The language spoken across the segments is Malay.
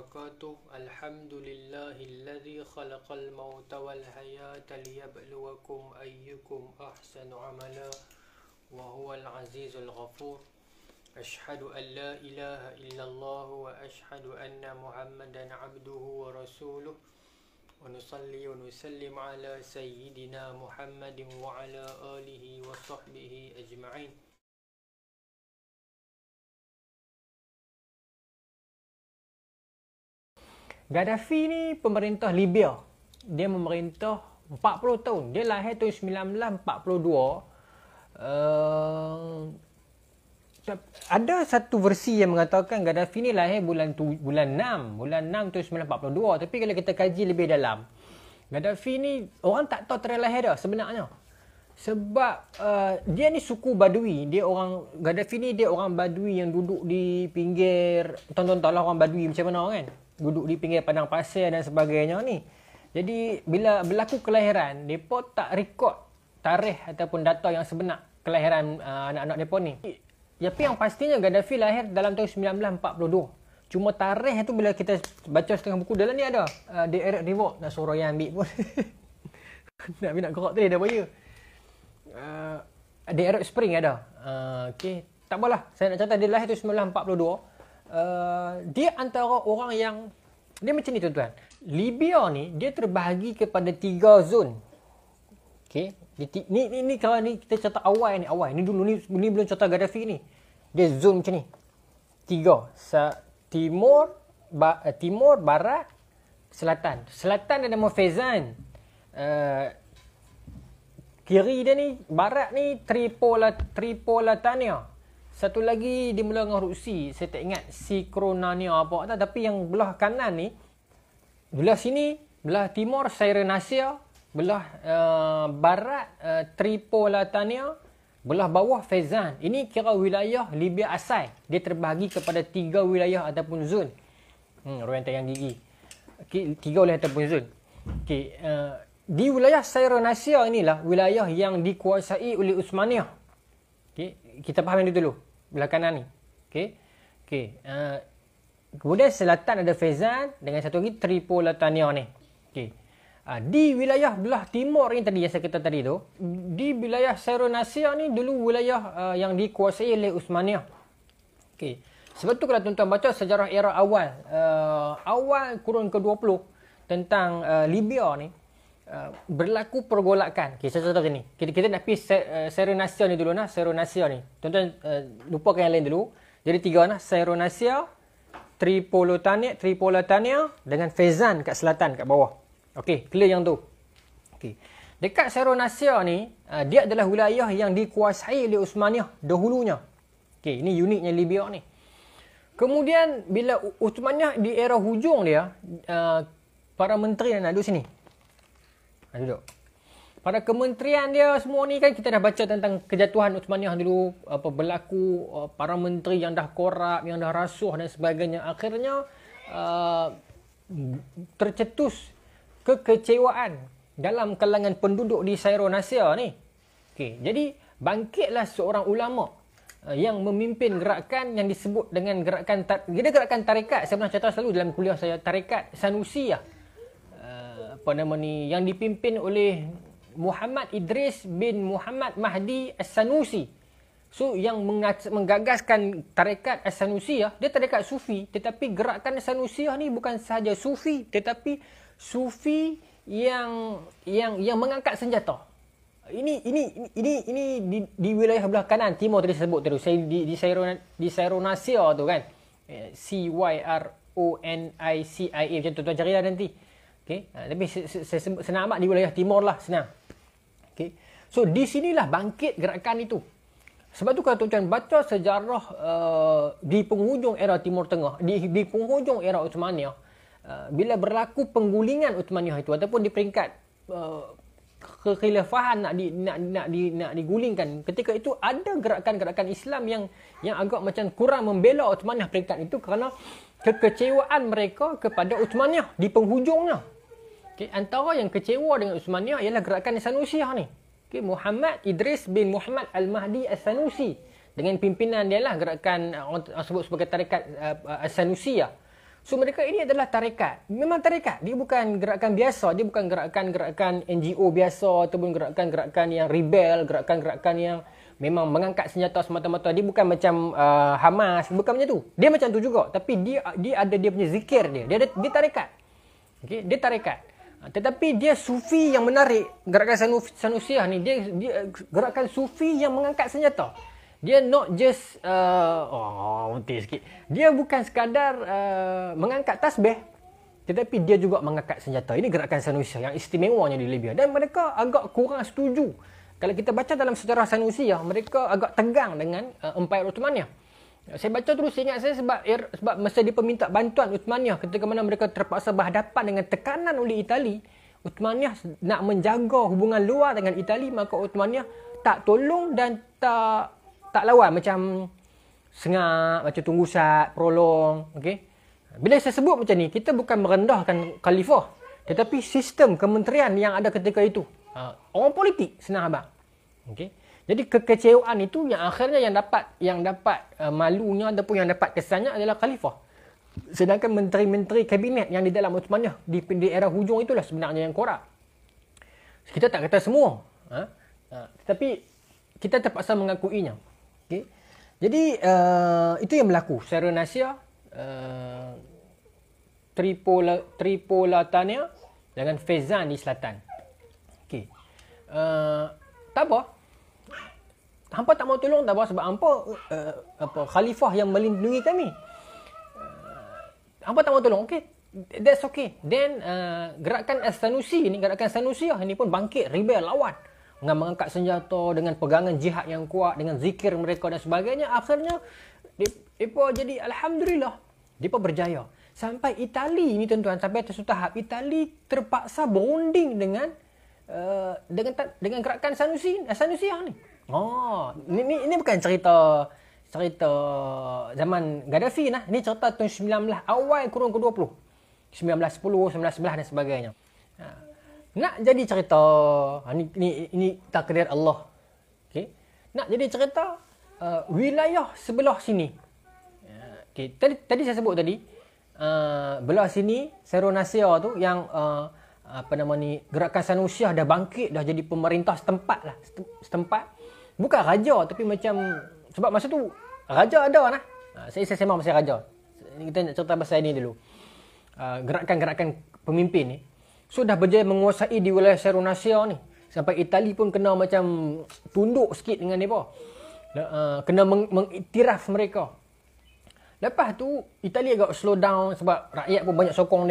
وبركاته. الحمد لله الذي خلق الموت والحياة ليبلوكم أيكم أحسن عملا وهو العزيز الغفور. أشهد أن لا إله إلا الله وأشهد أن محمدا عبده ورسوله ونصلي ونسلم على سيدنا محمد وعلى آله وصحبه أجمعين. Gaddafi ni pemerintah Libya. Dia memerintah 40 tahun. Dia lahir tahun 1942. Ada satu versi yang mengatakan Gaddafi ni lahir bulan 6 tahun 1942. Tapi kalau kita kaji lebih dalam, Gaddafi ni orang tak tahu tarikh lahir dia sebenarnya. Sebab dia ni suku Badui. Gaddafi ni dia orang Badui yang duduk di pinggir, tonton lah orang Badui macam mana kan, duduk di pinggir padang pasir dan sebagainya ni. Jadi bila berlaku kelahiran, mereka tak rekod tarikh ataupun data yang sebenar kelahiran anak-anak mereka ni. Tapi yang pastinya Gaddafi lahir dalam tahun 1942. Cuma tarikh tu bila kita baca setengah buku dalam ni ada The Arab Revolt. Nak suruh yang ambil pun nak gerak tadi dah bahaya. The Arab Spring ada. Okay. Tak apalah, saya nak catat dia lahir tahun 1942. Dia antara orang yang, dia macam ni tuan-tuan. Libya ni dia terbahagi kepada 3 zon. Okey, ni kalau ni kita catat awal ni. Ni belum catat Gaddafi ni. Dia zon macam ni. 3. Timur, barat, selatan. Selatan ada nama Fezzan. Kiri dia ni, barat ni Tripolitania. Satu lagi dia mula dengan Rusi, saya tak ingat Sikronania apa tak, tapi yang belah kanan ni, belah sini, belah timur Cyrenaica, belah barat Tripolitania, belah bawah Fezzan. Ini kira wilayah Libya asal. Dia terbahagi kepada 3 wilayah ataupun zon. Orang yang gigi. Okay, 3 wilayah ataupun zon. Okay, di wilayah Cyrenaica inilah wilayah yang dikuasai oleh Uthmaniyah. Okay, kita faham yang itu dulu. Belah kanan ni. Okay. Kemudian selatan ada Fezzan dengan satu lagi Tripolitania ni. Okay. Di wilayah belah timur ni tadi yang saya kata tadi tu, di wilayah Cyrenaica ni dulu wilayah yang dikuasai oleh Uthmaniyah. Okay. Sebab tu kalau tuan-tuan baca sejarah era awal, awal kurun ke-20 tentang Libya ni, berlaku pergolakan. Okay, saya contoh macam ni. Kita nak pergi Cyrenaica ni dulu nah. Cyrenaica ni. Tuan-tuan lupakan yang lain dulu. Jadi 3 nah. Cyrenaica, Tripolitania dengan Fezzan kat selatan, kat bawah. Okey, clear yang tu. Okey. Dekat Cyrenaica ni, dia adalah wilayah yang dikuasai oleh Uthmaniyah dahulunya. Okey, ini uniknya Libya ni. Kemudian bila Uthmaniyah di era hujung dia, para menteri nak duduk sini. Duduk. Pada kementerian dia semua ni kan kita dah baca tentang kejatuhan Uthmaniyah dulu, apa berlaku para menteri yang dah korup, yang dah rasuah dan sebagainya. Akhirnya tercetus kekecewaan dalam kalangan penduduk di Cyrenaica ni. Okey, jadi bangkitlah seorang ulama yang memimpin gerakan yang disebut dengan gerakan tarekat. Saya pernah cerita selalu dalam kuliah saya, tarekat Sanusiyah. Yang dipimpin oleh Muhammad Idris bin Muhammad Mahdi As-Sanusi. So yang menggagaskan tarekat As-Sanusiyah, dia tarekat Sufi, tetapi gerakan As-Sanusiyah ni bukan sahaja Sufi, tetapi Sufi yang mengangkat senjata. Ini di wilayah belah kanan timur tadi sebut tadi. Saya di Cyrenaica tu kan. Cyronacia macam tu, tuan cari lah nanti. Okay. Tapi saya senang amat di wilayah timur lah, senang. Okay. So di sinilah bangkit gerakan itu. Sebab tu kalau tuan-tuan baca sejarah di penghujung era Timur Tengah, di penghujung era Uthmaniyah, bila berlaku penggulingan Uthmaniyah itu ataupun di peringkat kekhilafahan nak digulingkan, ketika itu ada gerakan-gerakan Islam yang agak macam kurang membela Uthmaniyah peringkat itu kerana kekecewaan mereka kepada Uthmaniyah di penghujungnya. Okay, antara yang kecewa dengan Uthmaniyah ialah gerakan Sanusiyah ni. Okay, Muhammad Idris bin Muhammad Al-Mahdi As-Sanusi dengan pimpinan dia lah gerakan orang sebut sebagai tarekat As-Sanusiyah. So mereka ini adalah tarekat. Memang tarekat. Dia bukan gerakan biasa. Dia bukan gerakan-gerakan NGO biasa ataupun gerakan-gerakan yang rebel, gerakan-gerakan yang memang mengangkat senjata semata-mata. Dia bukan macam Hamas, bukan macam tu. Dia macam tu juga, tapi dia ada dia punya zikir dia. Dia tarekat. Okey, dia tarekat. Tetapi dia sufi yang menarik. Gerakan Sanusiah ni dia gerakan sufi yang mengangkat senjata. Dia not just muntih sikit. Dia bukan sekadar mengangkat tasbih, tetapi dia juga mengangkat senjata. Ini gerakan Sanusiah yang istimewanya di Libya. Dan mereka agak kurang setuju. Kalau kita baca dalam sejarah Sanusiah, mereka agak tegang dengan Empire Uthmaniyah. Saya baca terus, ingat saya sebab masa dia minta bantuan Uthmaniyah ketika mana mereka terpaksa berhadapan dengan tekanan oleh Itali. Uthmaniyah nak menjaga hubungan luar dengan Itali, maka Uthmaniyah tak tolong dan tak lawan, macam sengak, macam tunggu sat, prolong. Okay? Bila saya sebut macam ni, kita bukan merendahkan khalifah, tetapi sistem kementerian yang ada ketika itu. Orang politik, senang abang. Okay? Jadi kekecewaan itu yang akhirnya yang dapat malunya ataupun yang dapat kesannya adalah khalifah. Sedangkan menteri-menteri kabinet yang di dalam Uthmaniyah di era hujung itulah sebenarnya yang korup. Kita tak kata semua. Tetapi kita terpaksa mengakuinya. Okay. Jadi itu yang berlaku secara Nasia, Tripolitania dengan Fezzan di selatan. Okay. Tak apa. Hampa tak mau tolong tak apa sebab hampa khalifah yang melindungi kami. Hampa tak mau tolong. Okay. That's okay. Then gerakan As-Sanusi ni, gerakan Sanusiah ini pun bangkit, rebel, lawan. Dengan mengangkat senjata, dengan pegangan jihad yang kuat, dengan zikir mereka dan sebagainya. Akhirnya, mereka jadi Alhamdulillah. Mereka berjaya. Sampai Itali ni tuan-tuan, sampai satu tahap, Itali terpaksa berunding dengan gerakan Sanusiah ni. Ini bukan cerita zaman Gaddafi lah. Ini cerita tahun 19, awal kurun ke-20. 1910, 1911 dan sebagainya. Nak jadi cerita, ini takdir Allah. Okay. Nak jadi cerita wilayah sebelah sini. Okay. Tadi saya sebut tadi, belah sini, Seronasia tu yang gerakan Sanusiah dah bangkit, dah jadi pemerintah setempat lah. Setempat. Bukan raja, tapi macam, sebab masa tu raja ada lah. Saya sembang pasal raja. Kita nak cerita pasal ini dulu. Gerakan-gerakan pemimpin ni. So dah berjaya menguasai di wilayah Seronasia ni. Sampai Itali pun kena macam tunduk sikit dengan mereka. Kena mengiktiraf mereka. Lepas tu Itali agak slow down sebab rakyat pun banyak sokong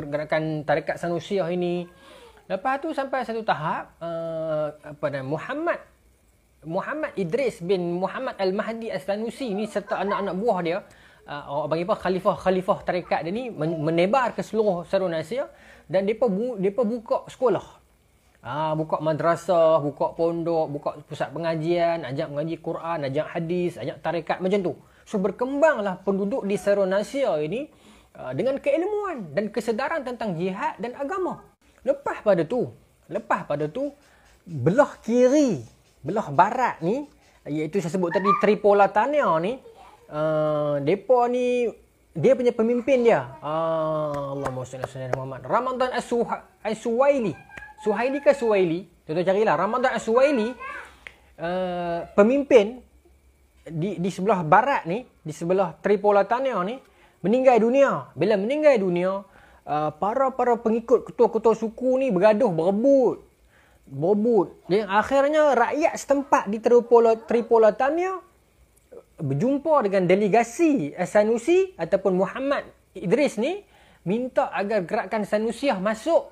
gerakan tarekat Sanusiah ini. Lepas tu sampai satu tahap Muhammad Idris bin Muhammad Al-Mahdi As-Sanusi ni serta anak-anak buah dia, orang panggil apa, khalifah tarekat dia ni menebar ke seluruh Seronasia. Dan mereka buka sekolah. Buka madrasah, buka pondok, buka pusat pengajian, ajak mengaji Quran, ajak hadis, ajak tarekat macam tu. So berkembanglah penduduk di Seronasia ini dengan keilmuan dan kesedaran tentang jihad dan agama. Lepas pada tu, belah kiri, belah barat ni, iaitu saya sebut tadi Tripolitania ni, depa ni, dia punya pemimpin dia, Allahumma salli ala Muhammad, Ramadan As-Suwaili. Suhaili ke Suwaili? Tuan-tuan carilah. Ramadan As-Suwaili, pemimpin di sebelah barat ni, di sebelah Tripolitania ni, meninggal dunia. Bila meninggal dunia, para pengikut ketua-ketua suku ni bergaduh, berebut. Dan akhirnya rakyat setempat di Tripolitania berjumpa dengan delegasi Sanusi ataupun Muhammad Idris ni, minta agar gerakan Sanusiah masuk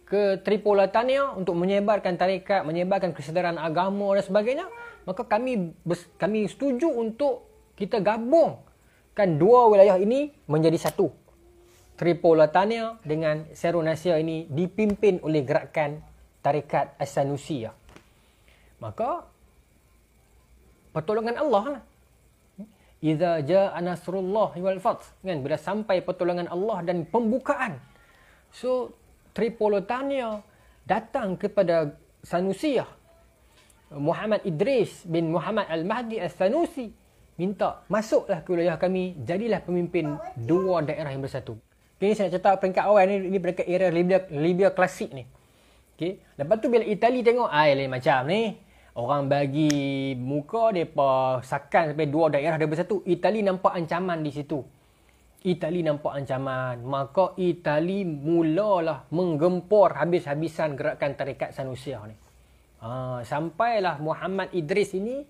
ke Tripolitania untuk menyebarkan tarekat, menyebarkan kesedaran agama dan sebagainya. Maka kami setuju untuk kita gabungkan dua wilayah ini menjadi satu. Tripolitania dengan Seronasia ini dipimpin oleh gerakan tarekat As-Sanusiah. Maka pertolongan Allah lah. Iza jaa nasrullah wal fath, kan, bila sampai pertolongan Allah dan pembukaan. So Tripolitania datang kepada Sanusiah, Muhammad Idris bin Muhammad Al-Mahdi As-Sanusi, minta masuklah ke wilayah kami, jadilah pemimpin dua daerah yang bersatu. Ini saya nak cerita peringkat awal ni peringkat era Libya klasik ni. Okey. Lepas tu bila Itali tengok lain macam ni, orang bagi muka depa sakan sampai dua daerah dia bersatu. Itali nampak ancaman di situ. Itali nampak ancaman, maka Itali mulalah menggempur habis-habisan gerakan Tarekat Sanusia ni. Sampailah Muhammad Idris ini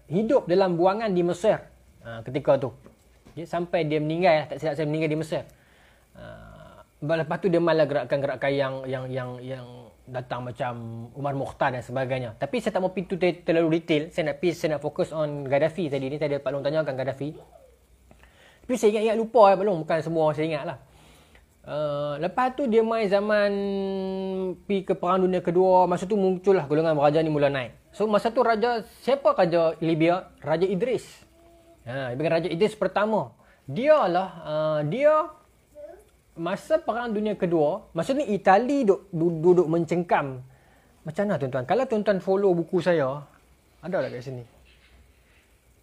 hidup dalam buangan di Mesir ketika tu. Sampai dia meninggal, tak silap saya, meninggal di Mesir. Lepas tu dia malah gerakan-gerakan yang datang macam Umar Mukhtar dan sebagainya. Tapi saya tak mau pintu terlalu detail. Saya nak fokus on Gaddafi tadi ni. Tadi Pak Long tanyakan Gaddafi. Tapi saya ingat lupa Pak Long, bukan semua saya ingat lah. Lepas tu dia main zaman pergi ke Perang Dunia Kedua. Masa tu muncullah golongan raja ni mula naik. So masa tu siapa raja Libya? Raja Idris. Raja Idris pertama. Dia masa Perang Dunia Kedua, masa ni Itali duduk mencengkam. Macam mana tuan-tuan? Kalau tuan-tuan follow buku saya, ada tak kat sini?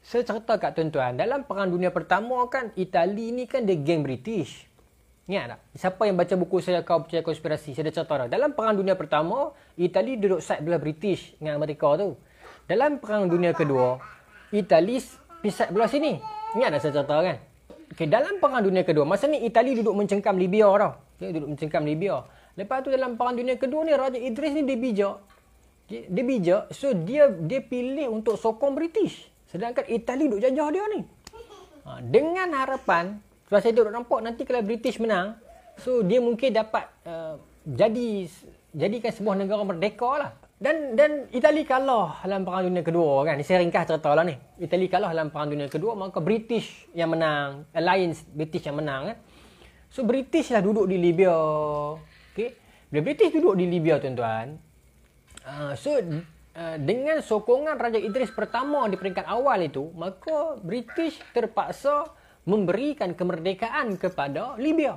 Saya cerita kat tuan-tuan, dalam Perang Dunia Pertama kan, Itali ni kan dia geng British. Ingat tak? Siapa yang baca buku saya, Kau Percaya Konspirasi, saya dah cerita dah. Dalam Perang Dunia Pertama, Itali duduk side belah British dengan Amerika tu. Dalam Perang Dunia Kedua, Itali side belah sini. Ingat tak saya cerita kan? Okay, dalam Perang Dunia Kedua, masa ni Itali duduk mencengkam Libya tau. Okay, duduk mencengkam Libya. Lepas tu dalam Perang Dunia Kedua ni, Raja Idris ni dia bijak. Okay, dia bijak, so dia pilih untuk sokong British. Sedangkan Itali duduk jajah dia ni. Dengan harapan, sebab saya duduk nampak nanti kalau British menang, so dia mungkin dapat jadikan sebuah negara merdeka lah. Dan Itali kalah dalam Perang Dunia Kedua kan. Saya ringkas cerita lah ni. Itali kalah dalam Perang Dunia Kedua, maka British yang menang. Alliance British yang menang kan. So British lah duduk di Libya. Okay. Bila British duduk di Libya tuan-tuan. Dengan sokongan Raja Idris pertama di peringkat awal itu, maka British terpaksa memberikan kemerdekaan kepada Libya.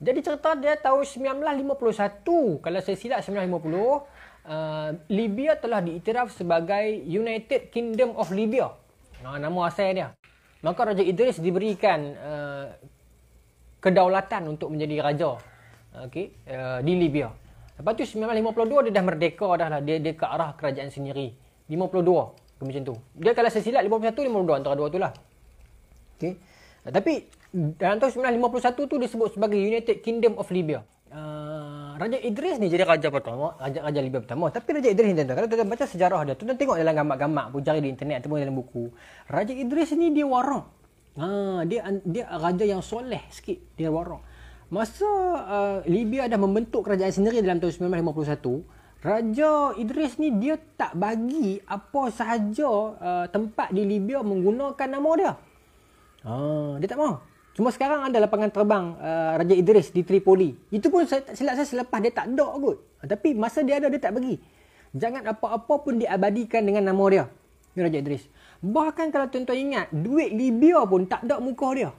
Jadi cerita dia tahun 1951. Kalau saya silap 1950. Libya telah diiktiraf sebagai United Kingdom of Libya. Nama asal dia. Maka Raja Idris diberikan kedaulatan untuk menjadi raja di Libya. Lepas tu 1952 dia dah merdeka dah lah. Dia ke arah kerajaan sendiri. 52 macam tu. Dia kalau saya silap 51 52 antara dua tu lah. Okay. Tapi dalam tahun 1951 tu disebut sebagai United Kingdom of Libya. Raja Idris ni jadi raja pertama, raja Libya pertama. Tapi Raja Idris ni tuan-tuan, kalau tuan-tuan baca sejarah dia, tuan-tuan tengok dalam gambar-gambar pun, cari di internet ataupun dalam buku. Raja Idris ni dia warak. Dia raja yang soleh sikit, dia warak. Masa Libya dah membentuk kerajaan sendiri dalam tahun 1951, Raja Idris ni dia tak bagi apa sahaja tempat di Libya menggunakan nama dia. Dia tak mahu. Cuma sekarang ada lapangan terbang Raja Idris di Tripoli. Itu pun saya tak silap saya selepas dia tak ada kot. Tapi masa dia ada dia tak bagi. Jangan apa-apa pun diabadikan dengan nama dia. Ni Raja Idris. Bahkan kalau tuan-tuan ingat, duit Libya pun tak ada muka dia.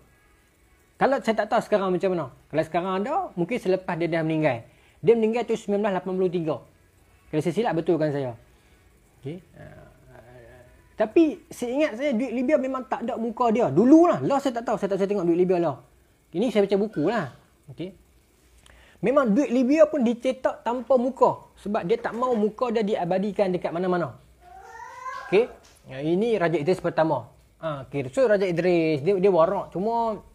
Kalau saya tak tahu sekarang macam mana. Kalau sekarang ada, mungkin selepas dia dah meninggal. Dia meninggal tu 1983. Kalau saya silap betul kan saya. Okay. Tapi seingat saya duit Libya memang tak ada muka dia. Dulu lah. Lah saya tak tahu. Saya tengok duit Libya lah. Ini saya baca buku lah. Okay. Memang duit Libya pun dicetak tanpa muka. Sebab dia tak mau muka dia diabadikan dekat mana-mana. Okay. Ini Raja Idris pertama. Okay. So Raja Idris dia warak. Cuma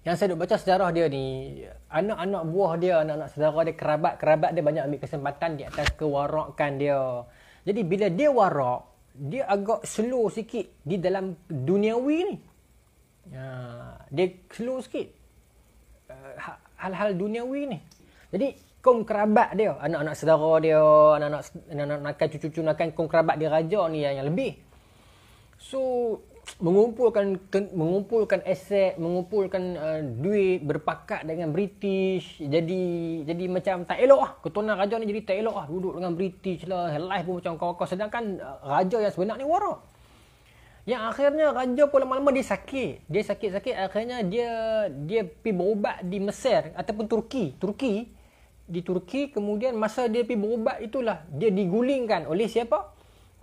yang saya duk baca sejarah dia ni, anak-anak buah dia, anak-anak saudara dia, kerabat dia banyak ambil kesempatan di atas kewarakan dia. Jadi bila dia warak, dia agak slow sikit di dalam duniawi ni. Dia slow sikit. Hal-hal duniawi ni. Jadi kaum kerabat dia, anak-anak saudara dia, anak-anak nakal, cucu-cucu nakal, kaum kerabat dia raja ni yang lebih. So mengumpulkan aset, mengumpulkan duit, berpakat dengan British, jadi macam tak elok lah. Keturunan raja ni jadi tak elok lah, duduk dengan British lah, life pun macam kawan-kawan. Sedangkan raja yang sebenar ni warak. Yang akhirnya raja pun lama-lama dia sakit. Dia sakit-sakit, akhirnya dia pergi berubat di Mesir ataupun Turki. Di Turki, kemudian masa dia pergi berubat itulah dia digulingkan oleh siapa?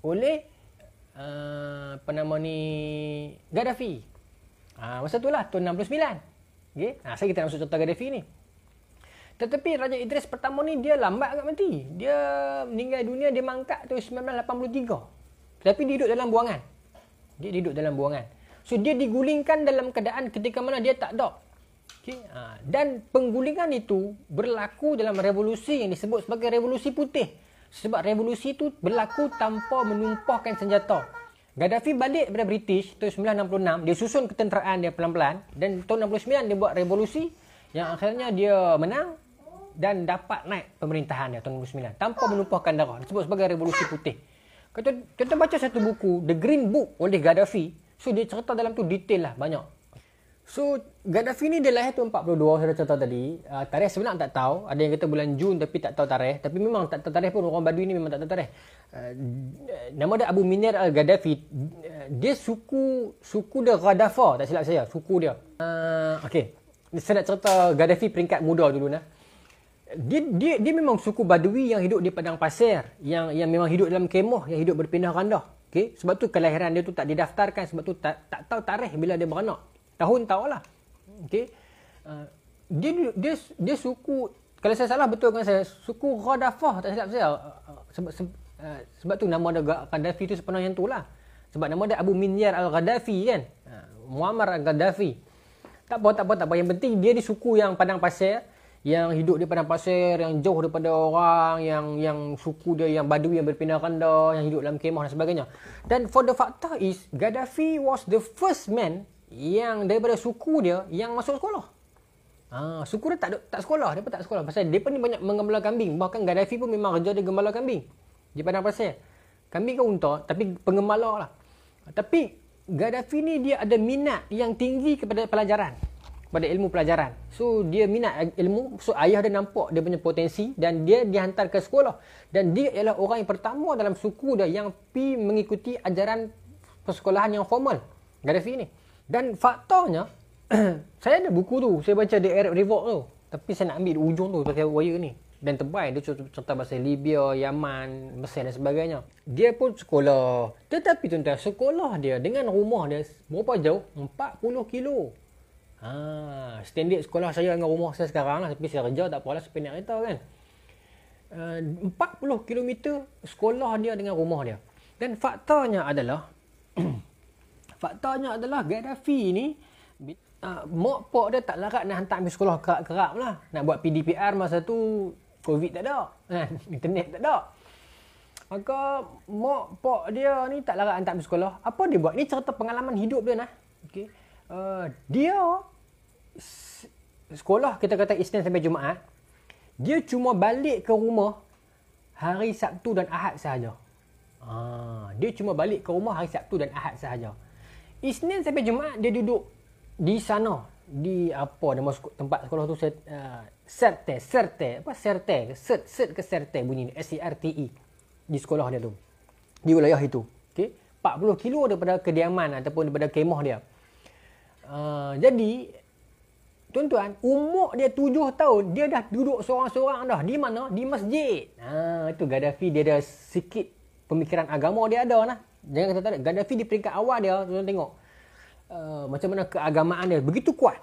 Oleh apa nama ni, Gaddafi. Masa itulah tahun 69. Okey. Saya kita nak masuk contoh Gaddafi ni. Tetapi Raja Idris pertama ni dia lambat agak mati. Dia meninggal dunia dia mangkat tu 1983. Tapi dia duduk dalam buangan. Dia duduk dalam buangan. So dia digulingkan dalam keadaan ketika mana dia tak ada. Okay. Dan penggulingan itu berlaku dalam revolusi yang disebut sebagai revolusi putih. Sebab revolusi itu berlaku tanpa menumpahkan senjata. Gaddafi balik daripada British tahun 1966. Dia susun ketenteraan dia pelan-pelan. Dan tahun 69 dia buat revolusi yang akhirnya dia menang dan dapat naik pemerintahan dia tahun 69 tanpa menumpahkan darah. Disebut sebagai revolusi putih. Kita baca satu buku, The Green Book oleh Gaddafi. So dia cerita dalam tu detail lah banyak. So Gaddafi ni dia lahir tahun 42, saya dah cerita tadi. Tarikh sebenarnya tak tahu. Ada yang kata bulan Jun tapi tak tahu tarikh. Tapi memang tak tahu tarikh pun, orang Badui ni memang tak tahu tarikh. Nama dia Abu Minir al-Gaddafi. Dia suku dia Ghaddafa, tak silap saya, suku dia. Okey. Saya nak cerita Gaddafi peringkat muda dulu nah. Dia memang suku Badui yang hidup di padang pasir, yang memang hidup dalam kemah, yang hidup berpindah randah. Okey, sebab tu kelahiran dia tu tak didaftarkan, sebab tu tak tahu tarikh bila dia beranak. Tahun tahulah. Okey. Dia suku, kalau saya salah betul kan saya, suku Ghaddafa, tak silap saya. Sebab tu nama dia Gaddafi tu sebenarnya yang tu lah. Sebab nama dia Abu Minir al-Gaddafi kan. Muammar al-Gaddafi. Tak apa. Yang penting dia di suku yang padang pasir, yang hidup di padang pasir, yang jauh daripada orang, yang suku dia yang Badui yang berpindah randa, yang hidup dalam kemah dan sebagainya. Dan for the factor is, Gaddafi was the first man yang daripada suku dia yang masuk sekolah. Suku dia tak sekolah, dia pun tak sekolah. Pasal dia pun ni banyak menggembala kambing. Bahkan Gaddafi pun memang kerja dia gembala kambing di padang pasir. Kambing ke unta, tapi penggembala lah. Tapi Gaddafi ni dia ada minat yang tinggi kepada pelajaran, pada ilmu pelajaran. So dia minat ilmu. So ayah dia nampak dia punya potensi dan dia dihantar ke sekolah. Dan dia ialah orang yang pertama dalam suku dia yang pi mengikuti ajaran persekolahan yang formal, Gaddafi ni. Dan faktanya saya ada buku tu, saya baca The Arab Revolt tu. Tapi saya nak ambil ujung tu pakai wire ni. Dan tebal, dia cerita pasal Libya, Yaman, Mesir dan sebagainya. Dia pun sekolah. Tetapi tuan-tuan, sekolah dia dengan rumah dia berapa jauh? 40 kilo. Standard sekolah saya dengan rumah saya sekarang lah. Tapi saya kerja tak apalah, sependek kereta kan. 40 km sekolah dia dengan rumah dia. Dan faktanya adalah Gaddafi ni mak pak dia tak larat nak hantar pergi sekolah kerap-kerap lah. Nak buat PDPR masa tu COVID tak ada, internet tak ada. Maka mak pak dia ni tak larat hantar pergi sekolah. Apa dia buat? Ni cerita pengalaman hidup dia nah. Okey. Dia sekolah kita kata Isnin sampai Jumaat. Dia cuma balik ke rumah hari Sabtu dan Ahad sahaja. Dia cuma balik ke rumah hari Sabtu dan Ahad sahaja. Isnin sampai Jumaat dia duduk di sana, di apa nama tempat sekolah tu, Serte bunyi ni, SERTE, di sekolah dia tu, di wilayah itu. Okey, 40 kilo daripada kediaman ataupun daripada kemah dia. Jadi tuan-tuan, umur dia 7 tahun, dia dah duduk seorang-seorang dah. Di mana? Di masjid. Itu Gaddafi, dia ada sikit pemikiran agama dia ada lah. Jangan kata tak ada. Gaddafi di peringkat awal dia, tuan-tuan tengok. Macam mana keagamaan dia. Begitu kuat.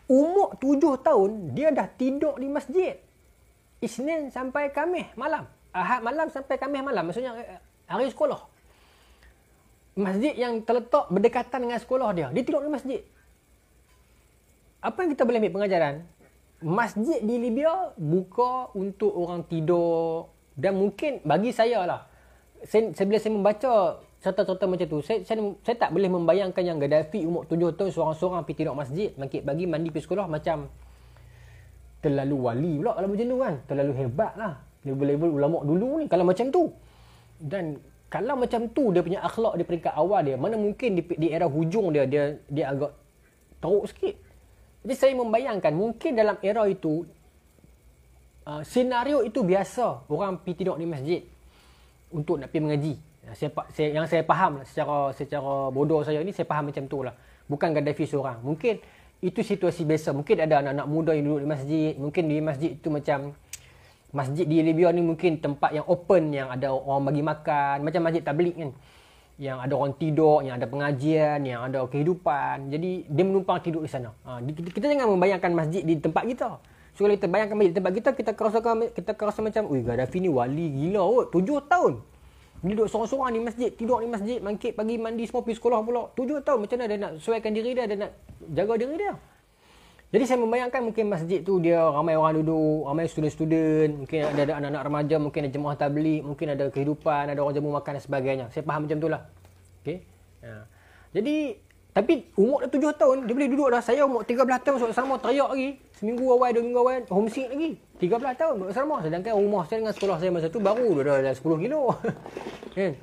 Umur 7 tahun, dia dah tidur di masjid. Isnin sampai Khamis malam. Ahad malam sampai Khamis malam. Maksudnya hari sekolah. Masjid yang terletak berdekatan dengan sekolah dia. Dia tidur di masjid. Apa yang kita boleh ambil pengajaran? Masjid di Libya buka untuk orang tidur. Dan mungkin bagi saya lah, bila saya membaca cerita-cerita macam tu, saya tak boleh membayangkan yang Gaddafi umur 7 tahun seorang-seorang pergi tidur masjid, bagi mandi pergi sekolah, macam terlalu wali pula kalau macam tu kan. Terlalu hebat lah. Level-level ulama dulu ni kalau macam tu. Dan kalau macam tu dia punya akhlak di peringkat awal dia, mana mungkin di era hujung dia agak teruk sikit. Jadi saya membayangkan mungkin dalam era itu, senario itu biasa orang pergi tidur di masjid untuk nak pergi mengaji. Yang saya faham secara bodoh saya ni, saya faham macam tu lah. Bukan Gaddafi seorang. Mungkin itu situasi biasa. Mungkin ada anak-anak muda yang duduk di masjid. Mungkin di masjid itu macam masjid di Libya ni mungkin tempat yang open, yang ada orang bagi makan, macam masjid tabligh kan, yang ada orang tidur, yang ada pengajian, yang ada kehidupan. Jadi dia menumpang tidur di sana. Kita jangan membayangkan masjid di tempat kita. So kalau kita bayangkan masjid di tempat kita, kita rasa macam, ui, Gaddafi ni wali gila kot, 7 tahun. Dia duduk sorang-sorang di masjid, tidur di masjid, bangkit pagi mandi semua pergi sekolah pula. 7 tahun, macam mana dia nak sesuaikan diri dia nak jaga diri dia. Jadi saya membayangkan mungkin masjid tu dia ramai orang duduk, ramai student-student, mungkin ada anak-anak remaja, mungkin ada jemaah tabligh, mungkin ada kehidupan, ada orang jamu makan dan sebagainya. Saya faham macam tu lah. Okay? Jadi, tapi umur dah 7 tahun, dia boleh duduk dah. Saya umur 13 tahun masuk asrama, teriak lagi. Seminggu awal, 2 minggu awal, homesick lagi. 13 tahun masuk asrama. Sedangkan rumah saya dengan sekolah saya masa tu baru dah 10 kilo. Kan?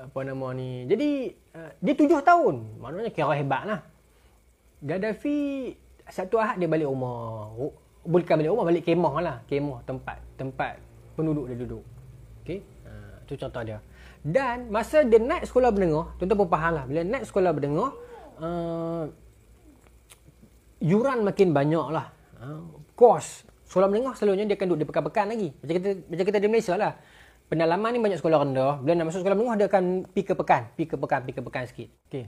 Apa nama ni. Jadi, dia 7 tahun. Maknanya kira hebat lah. Gaddafi, satu Ahad dia balik rumah. Bukan balik rumah, balik kemah lah. Kemah, tempat penduduk dia duduk. Okay? Itu contoh dia. Dan masa dia naik sekolah menengah, tuan-tuan pun faham lah. Bila naik sekolah menengah, yuran makin banyak lah. Kos. Sekolah menengah selalunya dia akan duduk di pekan-pekan lagi. Macam kita di Malaysia lah. Pendalaman ni banyak sekolah rendah. Bila nak masuk sekolah menengah, dia akan pi ke pekan sikit. Okay.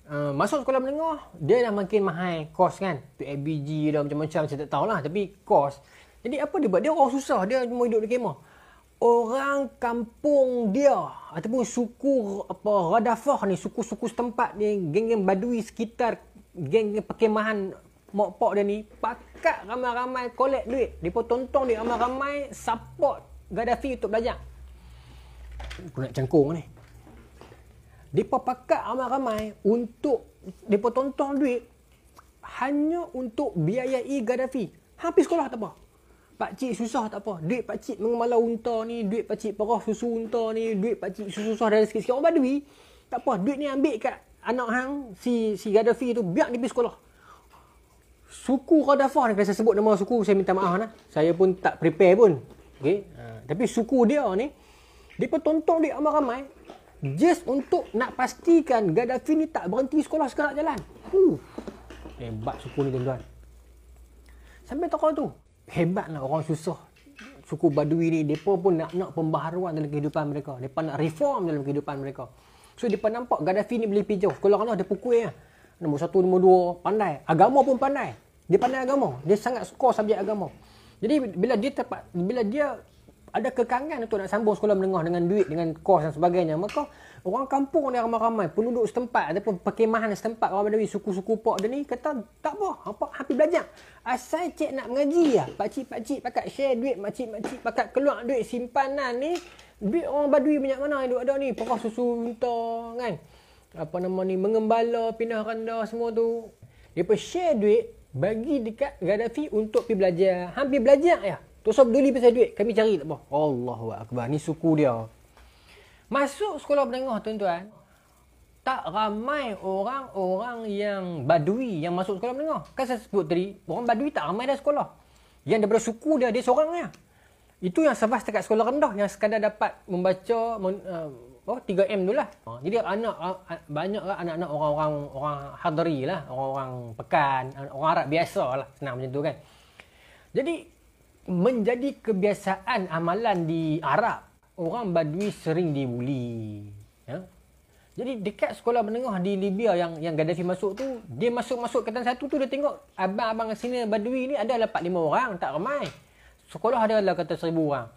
Masuk sekolah menengah, dia dah makin mahal kos kan. PABG dah macam-macam, saya tak tahulah. Tapi kos. Jadi apa dia buat? Dia orang susah. Dia cuma hidup di kemah. Orang kampung dia ataupun suku Ghadafah ni, suku-suku setempat ni, geng-geng badui sekitar geng perkemahan mak pak dia ni, pakat ramai-ramai collect duit. Depa tonton dia ramai-ramai support Gaddafi untuk belajar. Aku nak cangkung ni. Depa pakat ramai-ramai untuk depa tonton duit hanya untuk biayai Gaddafi. Habis sekolah tak apa. Pakcik susah tak apa. Duit pakcik mengembala unta ni, duit pakcik perah susu unta ni, duit pakcik susah dari sikit-sikit orang badui. Tak apa, duit ni ambil kat anak hang si Gaddafi tu, biar dia pergi sekolah. Suku Ghadafah ni, kalau saya sebut nama suku, saya minta maaf lah. Saya pun tak prepare pun. Okay? Tapi suku dia ni, dia pun tonton dia ramai-ramai just untuk nak pastikan Gaddafi ni tak berhenti sekolah sekarang jalan. Hebat suku ni tuan-tuan. Sampai tokoh tu. Hebatlah orang susah. Suku Badui ni, mereka pun nak pembaharuan dalam kehidupan mereka. Mereka nak reform dalam kehidupan mereka. So, mereka nampak Gaddafi ni boleh pergi jauh. Sekolah kan ada pukul ya. Nombor 1, nombor 2, pandai. Agama pun pandai. Dia pandai agama. Dia sangat skor subjek agama. Jadi, bila dia ada kekangan untuk nak sambung sekolah menengah dengan duit, dengan kos dan sebagainya, maka orang kampung dia ramai-ramai, penduduk setempat ataupun perkemahan setempat, orang Badawi, suku-suku pak dia ni kata, tak apa, hampir belajar. Asal cik nak mengaji lah. Pakcik-pakcik pakat share duit, makcik-makcik pakat keluar duit simpanan ni. Duit orang Badui banyak mana yang ada ni, perah susu unta kan. Apa nama ni, mengembala, pindah randa semua tu. Dia pun share duit, bagi dekat Gaddafi untuk pergi belajar. Hampir belajar ya. Tak usah peduli pasal duit. Kami cari tak apa. Allahu Akbar. Ni suku dia. Masuk sekolah menengah tuan-tuan. Tak ramai orang-orang yang Badui yang masuk sekolah menengah. Kan saya sebut tadi. Orang Badui tak ramai dah sekolah. Yang daripada suku dia seorang je. Itu yang sebab dekat sekolah rendah. Yang sekadar dapat membaca 3M tu lah. Jadi banyak lah anak-anak orang hadri lah. Orang-orang pekan. Orang Arab biasa lah. Senang macam tu kan. Jadi menjadi kebiasaan amalan di Arab, orang Badui sering dibuli. Ya? Jadi dekat sekolah menengah di Libya yang Gaddafi masuk tu, dia masuk ketan satu tu, dia tengok abang-abang sini Badui ni ada 4-5 orang, tak ramai. Sekolah ada lah kata 1,000 orang.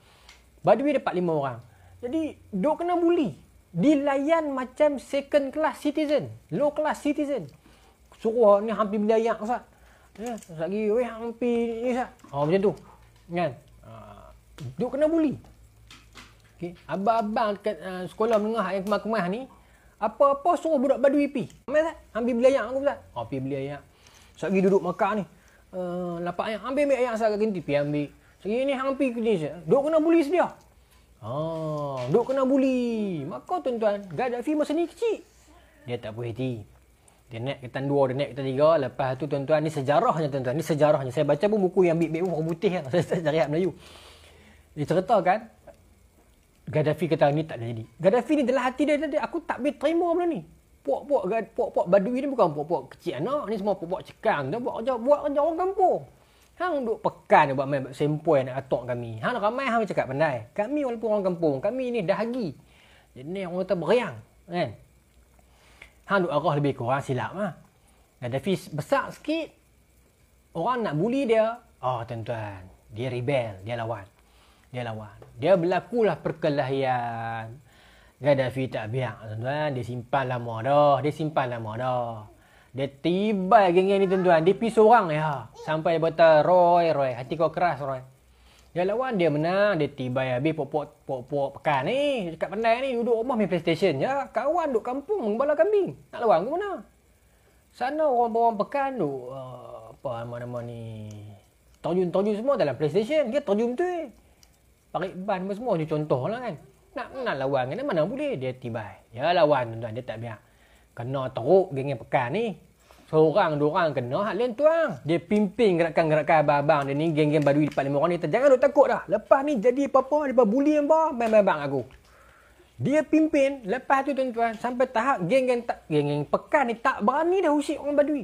Badui ada 4-5 orang. Jadi duk kena buli. Dilayan macam second class citizen, low class citizen. Suruh ni hampir belayak Ustaz. Ya, lagi weh hampir ni Ustaz. Macam tu. Kan? Duk kena buli. Okay. Abang-abang kat sekolah menengah yang kemah-kemah ni, apa-apa suruh budak Badui pi. Ambil beli ayak aku Ustaz. Pi beli ayak. Sagi duduk makan ni. Lapak ayak, ambil ayak saya kat ganti, pi ambil. Sagi ni hang pi ni. Duk kena buli sedia. Duk kena buli. Maka tuan-tuan, Gaddafi masa ni kecil. Dia tak puas hati. Dia naik ketan 2, dia naik ketan 3. Lepas tu tuan-tuan, ni sejarahnya tuan-tuan. Ni sejarahnya. Saya baca pun buku yang ambil pun putih kan. Saya cari Melayu. Dia ceritakan, Gaddafi kata ni tak jadi. Gaddafi ni dalam hati dia, aku tak boleh terima benda ni. Puak-puak Badui ni bukan puak-puak kecil anak. Ni semua puak-puak cekang. Dia buat kerja orang kampung. Hang duk pekan buat main sempoi nak atok kami. Hang ramai hang cakap pandai. Kami walaupun orang kampung, kami ni dahagi. Jadi orang kata beriang, kan? Hang duk arah lebih kurang silap lah. Gaddafi besar sikit, orang nak bully dia. Oh tuan-tuan, dia rebel, dia lawan. Dia berlakulah perkelahian. Gaddafi tak biar tuan-tuan, dia simpan lama dah. Dia tiba geng-geng ni tuan-tuan, dia pergi seorang ya. Sampai dia kata, Roy, hati kau keras Roy. Dia lawan, dia menang, dia tiba habis pok-pok pekan ni. Cakap pandai ni, duduk rumah main PlayStation ya. Kawan duduk kampung mengbala kambing. Nak lawan ke mana? Sana orang-orang pekan duduk, apa nama-nama ni, terjun semua dalam PlayStation. Dia terjun tu parik ban semua ni contoh lah kan. Nak lawan kan, mana boleh. Dia tiba, dia lawan tuan-tuan, dia tak biar. Kena teruk geng-geng pekan ni. Seorang, dua orang kena, hak lain tuang. Dia pimpin gerakan-gerakan abang-abang dia ni, geng-geng badui 4-5 orang ni. Jangan duk takut dah. Lepas ni jadi apa-apa, dia bully apa, main-main aku. Dia pimpin, lepas tu tuan-tuan, sampai tahap geng-geng pekan ni tak berani dah usik orang badui.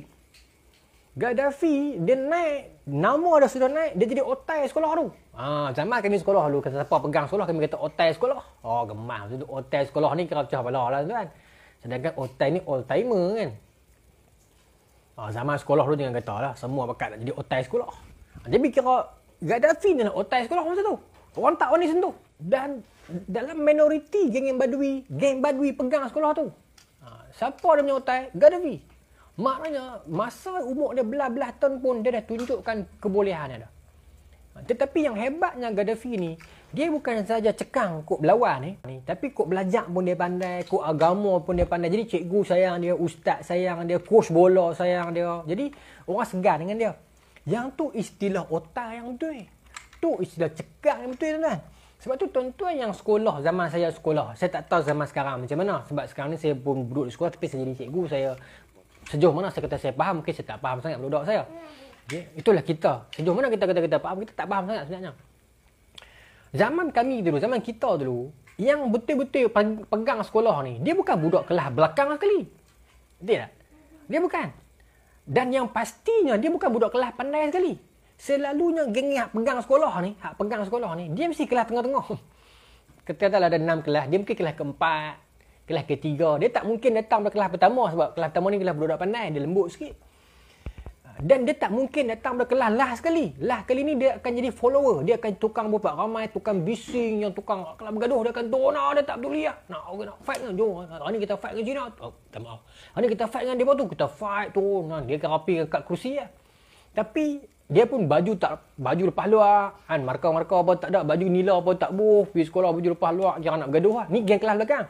Gaddafi, dia naik, nama dah sudah naik, dia jadi otai sekolah tu. Zaman kami sekolah dulu, kata siapa pegang sekolah, kami kata otai sekolah. Oh, gemar. Maksud tu otai sekolah ni kira pecah bala lah tuan. Sedangkan otai ni all timer kan. Zaman sekolah dulu jangan kata lah, semua pekat nak jadi otai sekolah. Jadi kira Gaddafi ni lah otai sekolah masa tu. Orang tak berani sentuh. Dan dalam minoriti geng badui pegang sekolah tu. Siapa dia punya otai? Gaddafi. Maknanya masa umur dia belah-belah tahun pun dia dah tunjukkan kebolehan dia dah. Tetapi yang hebatnya Gaddafi ni, dia bukan saja cekang kod berlawan ni, tapi kod belajar pun dia pandai, kod agama pun dia pandai. Jadi cikgu sayang dia, ustaz sayang dia, coach bola sayang dia. Jadi orang segan dengan dia. Yang tu istilah otak yang betul. Tu istilah cekang yang betul tuan. Sebab tu tuan-tuan yang sekolah, zaman saya sekolah, saya tak tahu zaman sekarang macam mana. Sebab sekarang ni saya pun duduk di sekolah tapi saya jadi cikgu, saya sejauh mana saya kata saya faham, mungkin saya tak faham sangat budak saya. Okay. Itulah kita. Sejauh mana kita kata kita faham, kita tak faham sangat sebenarnya. Zaman kami dulu, zaman kita dulu, yang betul-betul pegang sekolah ni, dia bukan budak kelas belakang sekali. Betul tak? Dia bukan. Dan yang pastinya, dia bukan budak kelas pandai sekali. Selalunya geng yang pegang sekolah ni, dia mesti kelas tengah-tengah. Katakanlah ada 6 kelas, dia mungkin kelas keempat, kelas ketiga. Dia tak mungkin datang pada kelas pertama sebab kelas pertama ni kelas budak pandai, dia lembut sikit. Dan dia tak mungkin datang pada kelas last sekali. Last kali ni dia akan jadi follower. Dia akan tukang berbuat ramai, tukang bising, yang tukang kelas bergaduh. Dia akan turun, dia tak peduli lah. Nak fight kan? Jom. Hari ni kita fight dengan Cina. Tak maaf. Hari ni kita fight dengan dia tu. Kita fight turun. Dia akan rapi kat kerusi lah. Tapi dia pun baju lepas luar. Kan? Markah-markah apa tak ada. Baju nila apa tak buh. Pergi sekolah baju lepas luar. Jangan nak bergaduh lah. Ni geng kelas belakang.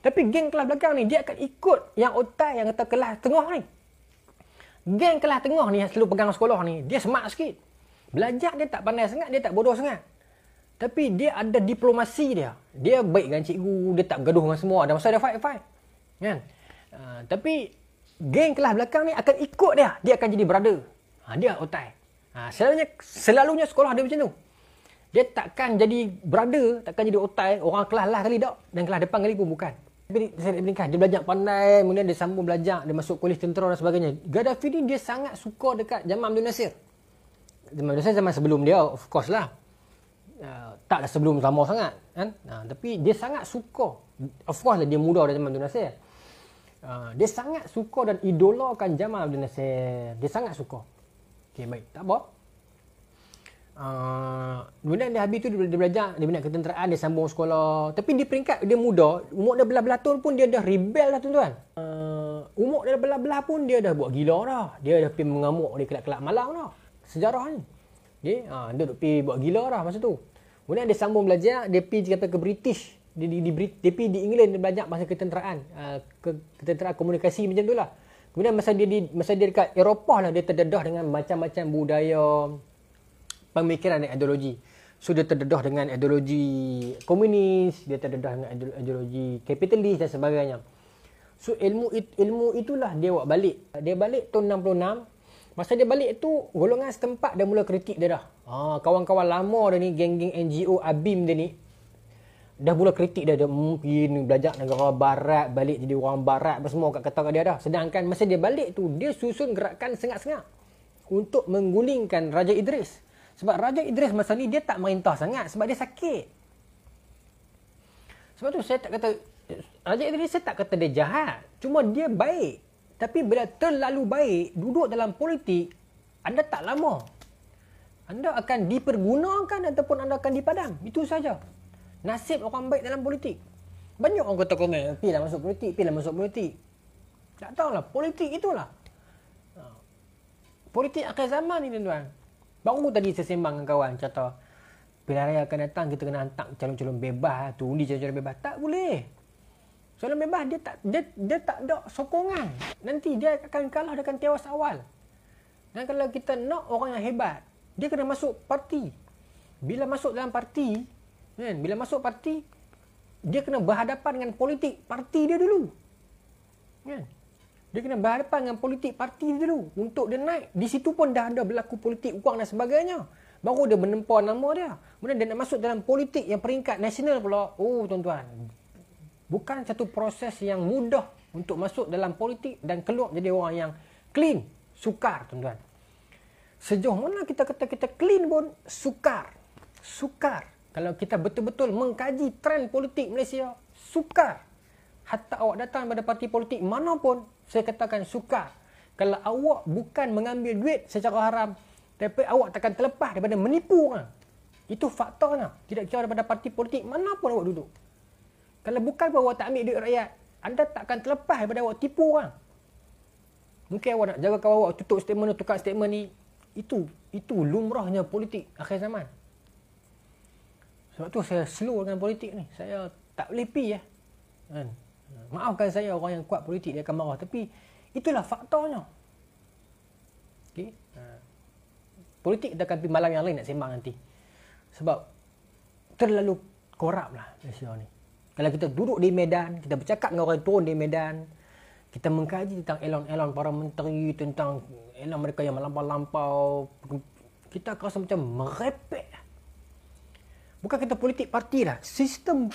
Tapi geng kelas belakang ni, dia akan ikut yang otai yang kata kelas tengah ni. Geng kelas tengah ni yang selalu pegang sekolah ni, dia smart sikit. Belajar dia tak pandai sangat, dia tak bodoh sangat. Tapi dia ada diplomasi dia. Dia baik dengan cikgu, dia tak bergaduh dengan semua. Ada masa dia fight. Kan? Tapi geng kelas belakang ni akan ikut dia. Dia akan jadi brother. Dia otai. Selalunya sekolah dia macam tu. Dia takkan jadi brother, takkan jadi otai. Orang kelas lah kali tak. Dan kelas depan kali pun bukan. Saya dia belajar pandai, kemudian dia sambung belajar, dia masuk kolej tentera dan sebagainya. Gaddafi ni dia sangat suka dekat zaman Abdul Nasir. Zaman sebelum dia, of course lah. Taklah sebelum lama sangat. Kan? Tapi dia sangat suka. Of course lah dia muda dari zaman Abdul Nasir. Dia sangat suka dan idolakan zaman Abdul Nasir. Dia sangat suka. Okay, baik. Tak apa. Kemudian dia habis tu dia belajar, dia minat ketenteraan, dia sambung sekolah. Tapi di peringkat dia muda, umur dia belah-belah tahun pun dia dah rebel dah tuan-tuan. Umur dia belah-belah pun dia dah buat gila dah. Dia dah pergi mengamuk di kelab-kelab malam dah. Sejarah ni. Dia dah pergi buat gila dah masa tu. Kemudian dia sambung belajar, dia pergi ke British. Dia pergi di England, dia belajar bahasa ketenteraan. Ketenteraan komunikasi macam tu lah. Kemudian masa dia dekat Eropah lah, dia terdedah dengan macam-macam budaya, pemikiran dan ideologi. So dia terdedah dengan ideologi komunis, dia terdedah dengan ideologi kapitalis dan sebagainya. So ilmu itulah dia buat balik. Dia balik tahun 66. Masa dia balik tu, golongan setempat dah mula kritik dia dah. Kawan-kawan lama dia ni, geng-geng NGO ABIM dia ni, dah mula kritik dia. Dia mungkin belajar negara barat, balik jadi orang barat, semua kat kata dia dah. Sedangkan masa dia balik tu, dia susun gerakan sengak-sengak. untuk menggulingkan Raja Idris. Sebab Raja Idris masa ni dia tak merintah sangat sebab dia sakit. Sebab tu saya tak kata Raja Idris, saya tak kata dia jahat. Cuma dia baik. Tapi bila terlalu baik, duduk dalam politik, anda tak lama. Anda akan dipergunakan ataupun anda akan dipadam. Itu saja. Nasib orang baik dalam politik. Banyak orang kata komen, pergilah masuk politik, pergilah masuk politik. Tak tahulah, politik itulah. Politik akhir zaman ni tuan-tuan. Baru tadi saya sembang dengan kawan, kata, pilihan raya akan datang, kita kena hantar calon-calon bebas, tu undi calon-calon bebas. Tak boleh. Calon bebas, dia tak ada sokongan. Nanti dia akan kalah, dia akan tewas awal. Dan kalau kita nak orang yang hebat, dia kena masuk parti. Bila masuk dalam parti, kan, bila masuk parti, dia kena berhadapan dengan politik parti dia dulu. Kan? Dia kena berhadapan dengan politik parti dia dulu. Untuk dia naik, di situ pun dah ada berlaku politik wang dan sebagainya. Baru dia menempah nama dia. Kemudian dia nak masuk dalam politik yang peringkat nasional pula. Oh tuan-tuan, bukan satu proses yang mudah untuk masuk dalam politik dan keluar jadi orang yang clean, sukar tuan-tuan. Sejauh mana kita kata kita clean pun sukar. Sukar. Kalau kita betul-betul mengkaji trend politik Malaysia, sukar. Hatta awak datang pada parti politik mana pun, saya katakan sukar. Kalau awak bukan mengambil duit secara haram, tapi awak takkan terlepas daripada menipu orang. Itu faktanya. Tidak kira daripada parti politik mana pun awak duduk. Kalau bukan awak tak ambil duit rakyat, anda takkan terlepas daripada awak tipu orang. Mungkin awak nak jaga kawan awak tutup statement, tukar statement ni. Itu lumrahnya politik akhir zaman. Sebab tu saya slow dengan politik ni. Saya tak boleh pi ya. Kan? Maafkan saya orang yang kuat politik, dia akan marah. Tapi itulah faktanya. Okay? Politik kita akan pergi malam yang lain nak sembang nanti. Sebab terlalu korup lah Malaysia ni. Kalau kita duduk di medan, kita bercakap dengan orang turun di medan, kita mengkaji tentang elon-elon para menteri, tentang elon mereka yang melampau-lampau, kita rasa macam merepek. Bukan kita politik parti lah. Sistem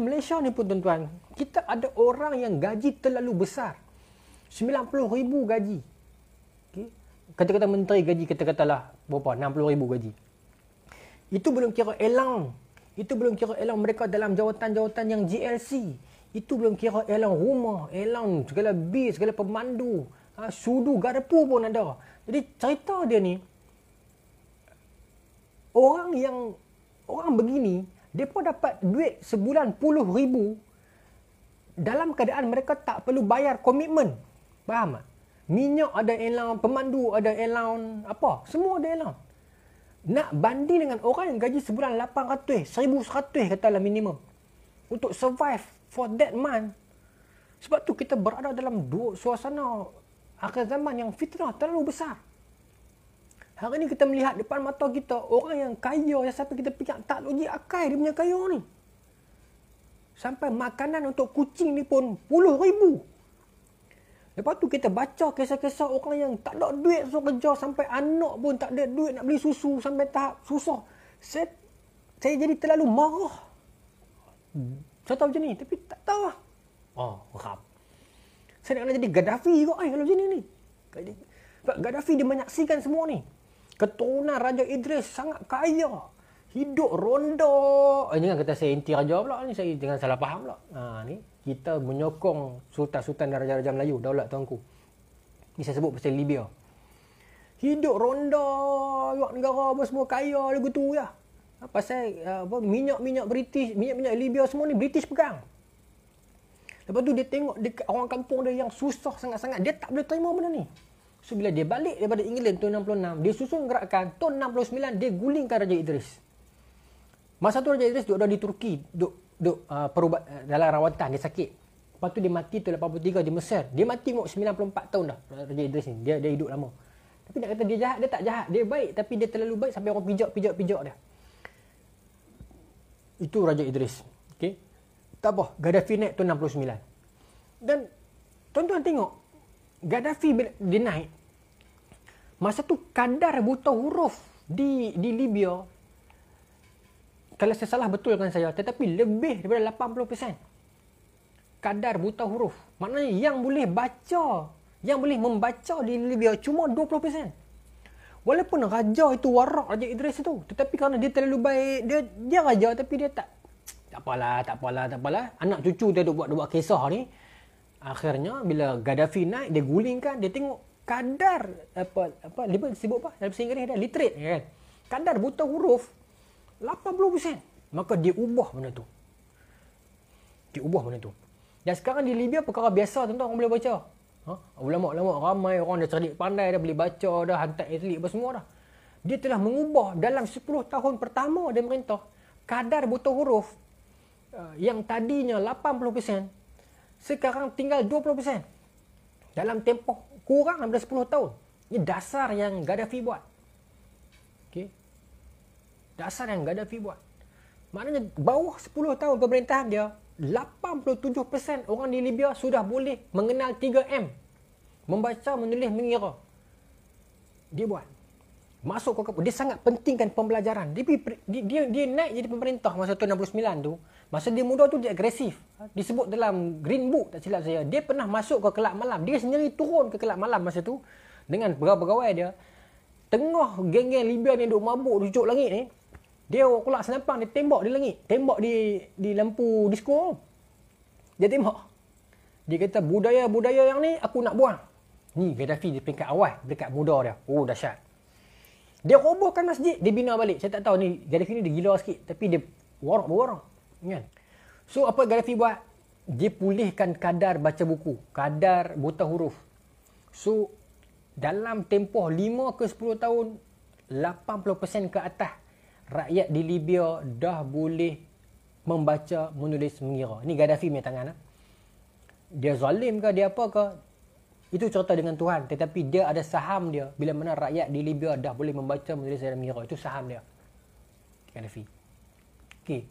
Malaysia ni pun tuan-tuan, kita ada orang yang gaji terlalu besar. 90,000 gaji. Okay? Kata-kata menteri gaji, kata-katalah berapa? 60,000 gaji. Itu belum kira elang. Itu belum kira elang mereka dalam jawatan-jawatan yang GLC. Itu belum kira elang rumah, elang segala bil, segala pemandu, sudu, garpu pun ada. Jadi cerita dia ni, orang begini, dia pun dapat duit sebulan 10,000 dalam keadaan mereka tak perlu bayar komitmen. Faham tak? Minyak ada allowance, pemandu ada allowance, apa? Semua ada allowance. Nak banding dengan orang yang gaji sebulan 800, 1,100 katalah minimum. Untuk survive for that month. Sebab tu kita berada dalam suasana akhir zaman yang fitnah terlalu besar. Hari ni kita melihat depan mata kita orang yang kaya yang sampai kita fikir tak logik akal dia punya kaya ni. Sampai makanan untuk kucing ni pun puluh ribu. Lepas tu kita baca kisah-kisah orang yang tak ada duit susah kerja, sampai anak pun tak ada duit nak beli susu, sampai tahap susah. Saya jadi terlalu marah. Saya tahu macam ni tapi tak tahu lah. Oh, rap. Saya nak jadi Gaddafi kot kalau macam ni. Gaddafi dia menyaksikan semua ni. Keturunan Raja Idris sangat kaya. Hidup ronda. Jangan kata saya inti raja pula ni. Saya jangan salah faham pula. Ni kita menyokong sultan-sultan dan raja-raja Melayu, daulat tuanku. Ni saya sebut pasal Libya. Hidup ronda, luar negara apa semua kaya lagu tu ya. Pasal minyak-minyak British, minyak-minyak Libya semua ni British pegang. Lepas tu dia tengok orang kampung dia yang susah sangat-sangat, dia tak boleh terima benda ni. So bila dia balik daripada England tahun 66, dia susun gerakan tahun 69 dia gulingkan Raja Idris. Masa tu Raja Idris duduk di Turki, dalam rawatan, dia sakit. Lepas tu dia mati tahun 83 di Mesir. Dia mati umur 94 tahun dah Raja Idris ni. Dia hidup lama. Tapi nak kata dia jahat, dia tak jahat. Dia baik tapi dia terlalu baik sampai orang pijak dia. Itu Raja Idris. Okey. Tak apa, Gaddafi naik tahun 69. Dan tuan-tuan tengok, Gaddafi bila dia naik, masa tu kadar buta huruf di Libya, kalau saya salah betulkan saya, tetapi lebih daripada 80%. Kadar buta huruf. Maknanya yang boleh baca, yang boleh membaca di Libya cuma 20%. Walaupun raja itu warak, Raja Idris itu, tetapi kerana dia terlalu baik, dia raja tapi dia tak apalah. Anak cucu dia buat kisah ni. Akhirnya bila Gaddafi naik, dia gulingkan, dia tengok kadar dia sebut apa dalam bahasa Inggeris dia literate kan. Kadar buta huruf 80%. Maka dia ubah benda tu. Dan sekarang di Libya perkara biasa tuan-tuan orang boleh baca. Ulama-ulama ramai orang dah cerdik pandai dah boleh baca dah, hantar atlet apa semua dah. Dia telah mengubah dalam 10 tahun pertama dia merintah kadar buta huruf yang tadinya 80% sekarang tinggal 20% dalam tempoh kurang daripada 10 tahun. Ini dasar yang Gaddafi buat. Okey. Dasar yang Gaddafi buat. Maknanya bawah 10 tahun pemerintahan dia, 87% orang di Libya sudah boleh mengenal 3M. Membaca, menulis, mengira. Dia buat. Masuk ke dia sangat pentingkan pembelajaran. Dia naik jadi pemerintah masa tahun 69 tu. Masa dia muda tu dia agresif. Disebut dalam Green Book tak silap saya. Dia pernah masuk ke kelab malam. Dia sendiri turun ke kelab malam masa tu dengan pegawai dia. Tengah geng-geng Libya ni duk mabuk di cucuk langit ni. Dia kulak senapang, dia tembak di langit. Tembak di lampu disco. Dia tembak. Dia kata budaya yang ni aku nak buang. Ni Gaddafi di peringkat awal dekat muda dia. Oh dahsyat. Dia robohkan masjid, dia bina balik. Saya tak tahu ni Gaddafi ni dia gila sikit tapi dia warak-warak. Kan? So apa Gaddafi buat? Dia pulihkan kadar baca buku, kadar buta huruf. So dalam tempoh 5 ke 10 tahun 80% ke atas rakyat di Libya dah boleh membaca, menulis, mengira. Ini Gaddafi punya tangan. Dia zalim ke, dia apa ke? Itu cerita dengan Tuhan. Tetapi dia ada saham dia. Bila mana rakyat di Libya dah boleh membaca, menulis dan mengira. Itu saham dia. Gaddafi. Okey.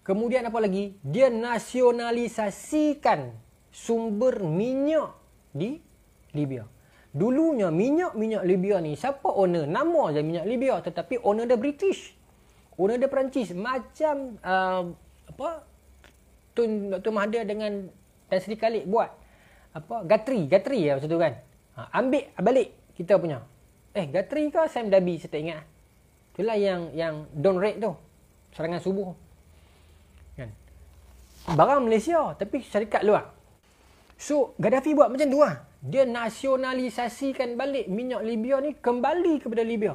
Kemudian apa lagi? Dia nasionalisasikan sumber minyak di Libya. Dulunya minyak Libya ni, siapa owner? Nama je minyak Libya. Tetapi owner dia British. Owner dia Perancis. Macam Dr. Mahathir dengan Tan Sri Khalid buat. Guthrie ya macam tu kan. Ambil balik kita punya. Guthrie ke Sam Darby saya tak ingat. Itulah yang Dawn Raid tu. Serangan subuh. Kan. Barang Malaysia tapi syarikat luar. So Gaddafi buat macam tu lah. Dia nasionalisasikan balik minyak Libya ni kembali kepada Libya.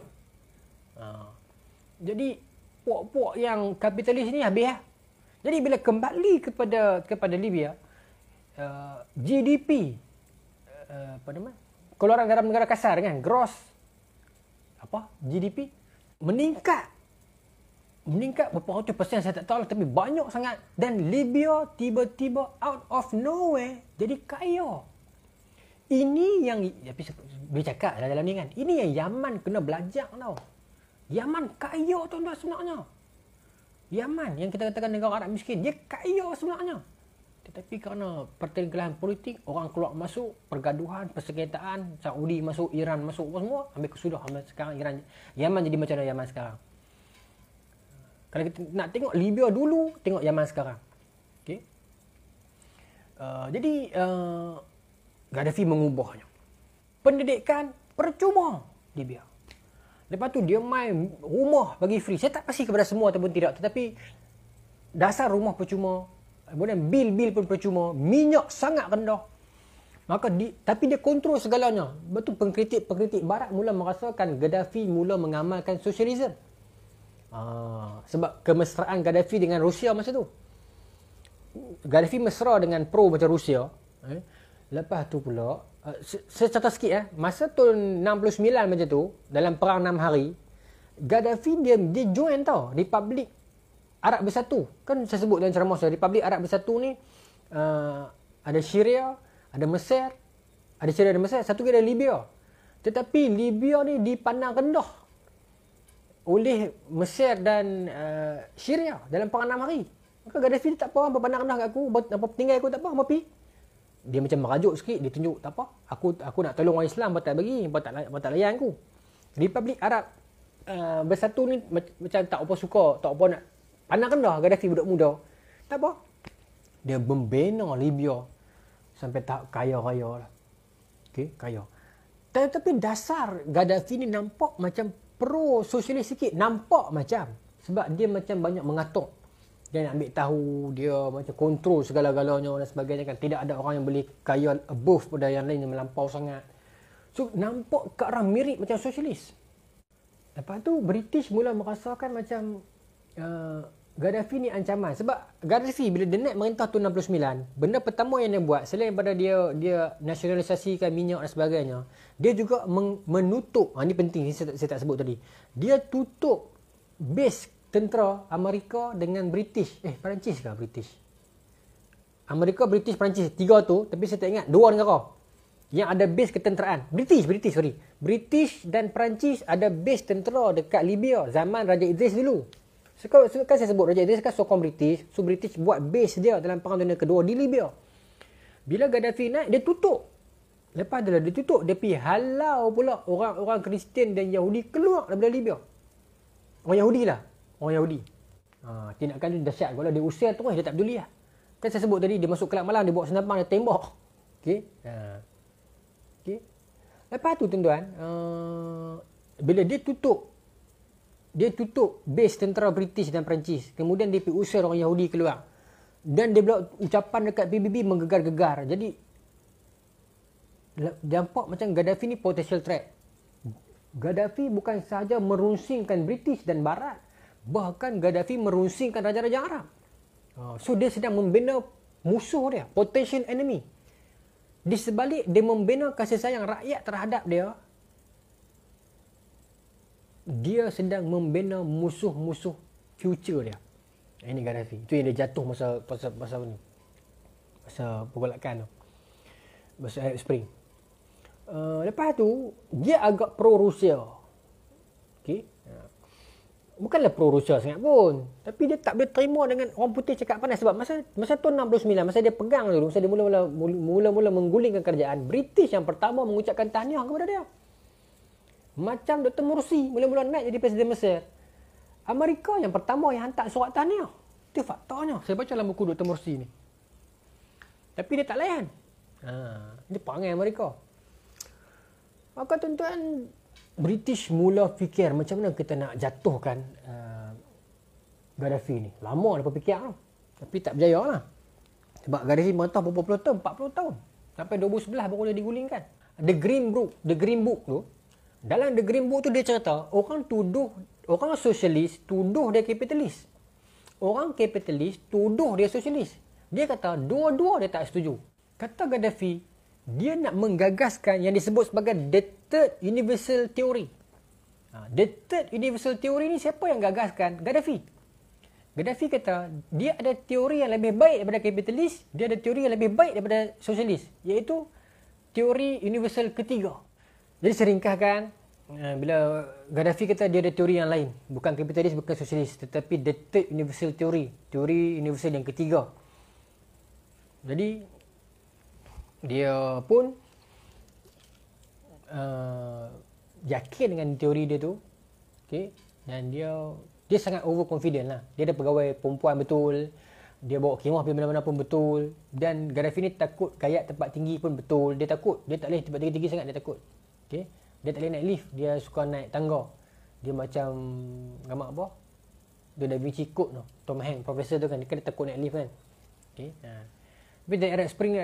Jadi puak-puak yang kapitalis ni habis lah. Jadi bila kembali kepada Libya, GDP keluaran dalam negara kasar kan, gross GDP meningkat berapa ratus persen saya tak tahu lah, tapi banyak sangat. Dan Libya tiba-tiba out of nowhere jadi kaya. Ini yang boleh cakap dalam ni kan, ini yang Yaman kena belajar tau. Yaman kaya tuan-tuan sebenarnya. Yaman yang kita katakan negara Arab miskin, dia kaya sebenarnya. Tetapi kerana pertengkaran politik, orang keluar masuk, pergaduhan, persengketaan, Saudi masuk, Iran masuk, semua ambil kesudah. Sekarang Yaman jadi macam mana Yaman sekarang. Kalau kita nak tengok Libya dulu, tengok Yaman sekarang. Okay? Jadi Gaddafi mengubahnya. Pendidikan percuma Libya. Lepas tu dia main rumah bagi free. Saya tak pasti kepada semua ataupun tidak, tetapi dasar rumah percuma. Kemudian bil pun percuma, minyak sangat rendah. Maka tapi dia kontrol segalanya. Betul pengkritik barat mula merasakan Gaddafi mula mengamalkan sosialisme. Sebab kemesraan Gaddafi dengan Rusia masa tu. Gaddafi mesra dengan pro macam Rusia. Lepas tu pula saya cerita sikit masa tahun 69 macam tu, dalam perang 6 hari, Gaddafi dia join tau Republik Arab Bersatu. Kan saya sebut dalam ceramah saya, Republik Arab Bersatu ni ada Syria, ada Mesir, satu lagi ada Libya. Tetapi Libya ni dipandang rendah oleh Mesir dan Syria dalam perang 6 hari. Maka Gaddafi tak apa, berpandang rendah kat aku, apa tinggal aku tak apa, apa pi. Dia macam merajuk sikit, dia tunjuk tak apa. Aku nak tolong orang Islam, apa tak bagi, apa tak layan aku. Republik Arab Bersatu ni macam tak apa suka, tak apa nak pandang rendah Gaddafi budak muda. Tak apa. Dia membina Libya sampai tahap kaya-raya lah. Okey, kaya. Tapi dasar Gaddafi ni nampak macam pro-sosialis sikit. Nampak macam. Sebab dia macam banyak mengatur. Dia nak ambil tahu, dia macam kontrol segala-galanya dan sebagainya kan. Tidak ada orang yang boleh kaya above pada yang lain yang melampau sangat. So nampak ke arah mirip macam sosialis. Lepas tu British mula merasakan macam Gaddafi ni ancaman. Sebab Gaddafi bila dia naik merintah tahun 69, benda pertama yang dia buat selain daripada dia nasionalisasikan minyak dan sebagainya, dia juga menutup, ni penting saya tak sebut tadi. Dia tutup base tentera Amerika dengan British. Perancis ke British? Amerika, British, Perancis. Tiga tu, tapi saya tak ingat. Dua negara yang ada base ketenteraan. British dan Perancis ada base tentera dekat Libya zaman Raja Idris dulu. Kan saya sebut Raja Idris kan sokong British. So British buat base dia dalam Perang Dunia Kedua di Libya. Bila Gaddafi naik, dia tutup. Lepas dia tutup, dia pergi halau pula orang-orang Kristian dan Yahudi keluar daripada Libya. Orang Yahudi. Tindakan dia dahsyat. Kalau dia usir terus, dia tak peduli lah. Kan saya sebut tadi, dia masuk kelab malam, dia bawa senapang, dia tembak. Okay. Lepas tu tuan-tuan, bila dia tutup base tentera British dan Perancis, kemudian dia pergi usir orang Yahudi keluar, dan dia pula ucapan dekat PBB menggegar-gegar. Jadi nampak macam Gaddafi ni potential threat. Gaddafi bukan sahaja merunsingkan British dan Barat, bahkan Gaddafi merunsingkan raja-raja Arab. So dia sedang membina musuh dia, potential enemy. Di sebalik dia membina kasih sayang rakyat terhadap dia sedang membina musuh-musuh future dia. Ini Gaddafi. Itu yang dia jatuh masa ni. Masa pergolakan tu. Masa Arab Spring. Lepas tu dia agak pro Rusia. Okey. Bukanlah pro Rusia sangat pun, tapi dia tak boleh terima dengan orang putih cakap panas. Sebab masa tahun 69, masa dia pegang dulu, masa dia mula-mula menggulingkan kerajaan, British yang pertama mengucapkan tahniah kepada dia. Macam Dr. Morsi mula-mula naik jadi Presiden Mesir, Amerika yang pertama yang hantar surat tahniah. Itu faktanya. Saya baca dalam buku Dr. Morsi ni. Tapi dia tak layan. Dia perangai Amerika. Maka tuan-tuan, British mula fikir macam mana kita nak jatuhkan Gaddafi ni. Lama dia fikir lah. Tapi tak berjaya lah. Sebab Gaddafi merintah berapa puluh tahun? 40 tahun. Sampai 2011 baru dia digulingkan. The Green Book tu. Dalam The Green Book tu dia cerita, orang sosialis tuduh dia kapitalis. Orang kapitalis tuduh dia sosialis. Dia kata dua-dua dia tak setuju. Kata Gaddafi, dia nak menggagaskan yang disebut sebagai the third universal theory. The third universal theory ni siapa yang gagaskan? Gaddafi. Gaddafi kata dia ada teori yang lebih baik daripada kapitalis, dia ada teori yang lebih baik daripada sosialis, iaitu teori universal ketiga. Jadi seringkahkan, bila Gaddafi kata dia ada teori yang lain, bukan kapitalis, bukan sosialis, tetapi the third universal theory, teori universal yang ketiga. Jadi dia pun yakin dengan teori dia tu, okay? Dan dia sangat overconfident lah. Dia ada pegawai perempuan betul, dia bawa khemah pergi mana-mana pun betul, dan Gaddafi ni takut kayak tempat tinggi pun betul. Dia takut, dia tak boleh tempat tinggi-tinggi sangat, dia takut. Okay? Dia tak boleh naik lift, dia suka naik tangga. Dia macam gamak apa? Dia Da Vinci Code tu, Tom Hanks, profesor tu kan, dia takut naik lift kan. Okay? Tapi dari Arab Spring ni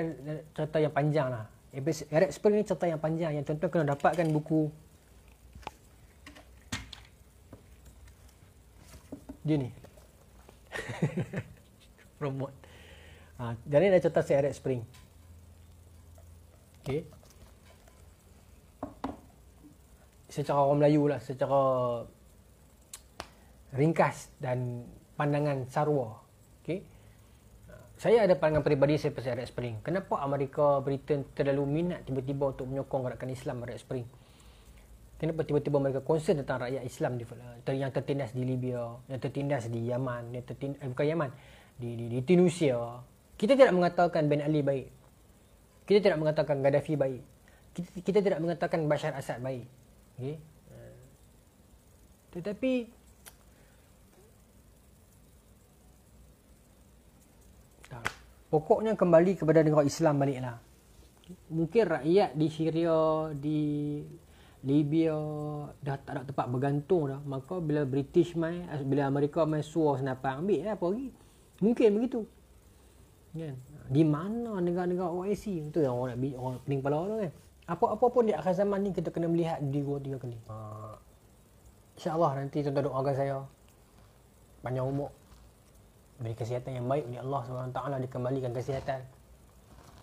cerita yang panjang lah. Arab Spring ni cerita yang panjang, yang tuan-tuan kena dapatkan buku dia ni. Promote. Jadi dia cerita si Arab Spring. Okay. Secara orang Melayu lah, secara ringkas dan pandangan sarwa. Okay. Saya ada pandangan peribadi saya pasal Arab Spring. Kenapa Amerika, Britain terlalu minat tiba-tiba untuk menyokong gerakan Islam Arab Spring? Kenapa tiba-tiba mereka concern tentang rakyat Islam yang tertindas di Libya, yang tertindas di Yaman, bukan Yaman, di Tunisia. Kita tidak mengatakan Ben Ali baik. Kita tidak mengatakan Gaddafi baik. Kita tidak mengatakan Bashar Assad baik. Okay? Tetapi pokoknya kembali kepada negara Islam baliklah. mungkin rakyat di Syria, di Libya dah tak ada tempat bergantung dah. Maka bila British mai, bila Amerika mai suar senapang, ambil lah apa lagi. Mungkin begitu. Kan? Di mana negara-negara OIC? Itu yang orang pening kepala tu kan. Apa-apa pun di akhir zaman ni kita kena melihat di 2-3 kali. InsyaAllah nanti tuan-tuan doakan saya panjang umur, beri kesihatan yang baik oleh Allah SWT, dikembalikan kesihatan.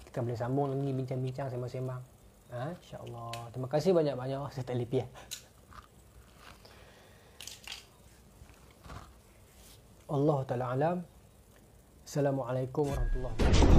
Kita boleh sambung lagi bincang-bincang sembang-sembang. InsyaAllah. Terima kasih banyak-banyak. Saya tak lepi. Allah Ta'ala alam. Assalamualaikum warahmatullahi wabarakatuh.